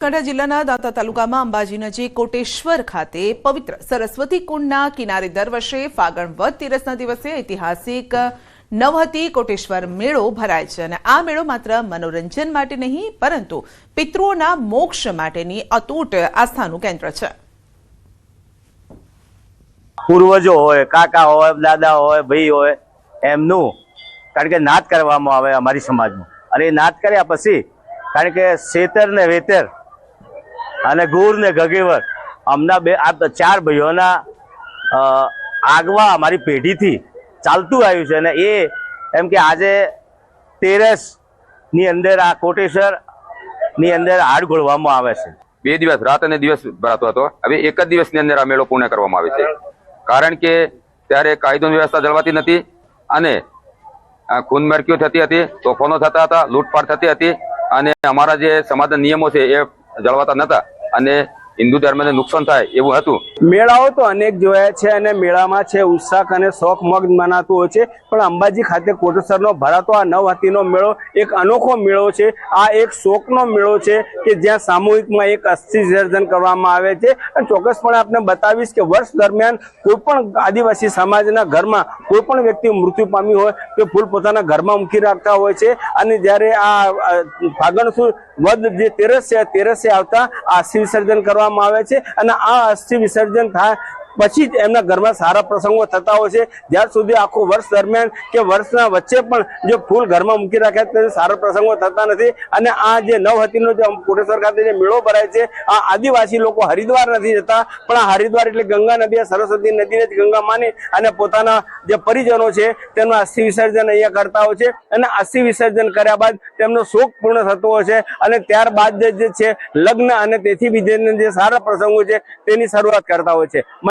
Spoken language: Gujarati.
બનાસકાંઠા જિલ્લાના દાંતા તાલુકામાં અંબાજી નજીક કોટેશ્વર ખાતે પવિત્ર સરસ્વતી કુંડના કિનારે દર વર્ષે ફાગણ વદ તેરસના દિવસે ઐતિહાસિક નવહતી કોટેશ્વર મેળો ભરાય છે અને આ મેળો માત્ર મનોરંજન માટે નહીં પરંતુ પિતૃઓના મોક્ષ માટેની અતૂટ આસ્થાનું કેન્દ્ર છે। પૂર્વજો હોય, કાકા હોય, દાદા હોય, ભાઈ હોય, એમનું કારણ કે નાદ કરવામાં આવે અમારી સમાજમાં અને એ નાદ કર્યા પછી કારણ કે શેતર ને વેતર અને ગુર ને ગગેવર અમના બે આ ચાર ભાઈઓના આગવા અમારી પેઢીથી ચાલતું આવ્યું છે અને એ એમ કે આજે તેરસ ની અંદર આ કોટેશ્વર ની અંદર હાડ ઘોળવામાં આવે છે। 2 દિવસ રાત અને દિવસ ભરાતો હતો। હવે એક જ દિવસની અંદર આ મેળો પૂર્ણ કરવામાં આવે છે કારણ કે ત્યારે કાયદો વ્યવસ્થા જળવાતી નથી અને ખૂન મરકીઓ થતી હતી, તોફાનો થતા હતા, લૂંટફાટ થતી હતી અને અમારા જે સમાજના નિયમો છે એ જળવાતા નતા અને હિન્દુ ધર્મને નુકસાન થાય એવું હતું। મેળાઓ તો અનેક જોયા છે અને મેળામાં છે ઉત્સાહ અને શોખ મગ્ન મનાતું હોય છે, પણ અંબાજી ખાતે કોટેશ્વરનો ભરાતો આ નવહતીનો મેળો એક અનોખો મેળો છે। આ એક શોકનો મેળો છે કે જ્યાં સામૂહિકમાં એક અસ્થિ વિસર્જન કરવામાં આવે છે અને ચોક્કસપણે આપને બતાવીશ કે વર્ષ દરમિયાન કોઈ પણ આદિવાસી સમાજના ઘરમાં કોઈ પણ વ્યક્તિ મૃત્યુ પામી હોય તો ફૂલ પોતાના ઘરમાં મૂકી રાખતા હોય છે અને જ્યારે આ ફાગણ સુદ વદ જે તેરસ છે તેરસે આવતા અસ્થિ વિસર્જન કરવામાં આવે છે અને આ અસ્થિ વિસર્જન થાય પછી જ એમના ઘરમાં સારા પ્રસંગો થતા હોય છે। જ્યાર સુધી આખું વર્ષ દરમિયાન કે વર્ષના વચ્ચે પણ જો ફૂલ ઘરમાં મૂકી રાખ્યા તો સારા પ્રસંગો થતા નથી અને આ જે નવહતીનો જે કોટેશ્વર ખાતે જે મેળો ભરાય છે આ આદિવાસી લોકો હરિદ્વાર નથી જતા પણ આ હરિદ્વાર એટલે ગંગા નદી, સરસ્વતી નદીને જ ગંગા માની અને પોતાના જે પરિજનો છે તેમનું અસ્થિ વિસર્જન અહીંયા કરતા હોય છે અને અસ્થિ વિસર્જન કર્યા બાદ તેમનો શોક પૂર્ણ થતો હોય છે અને ત્યારબાદ જે છે લગ્ન અને તેથી વિધિના જે સારા પ્રસંગો છે તેની શરૂઆત કરતા હોય છે।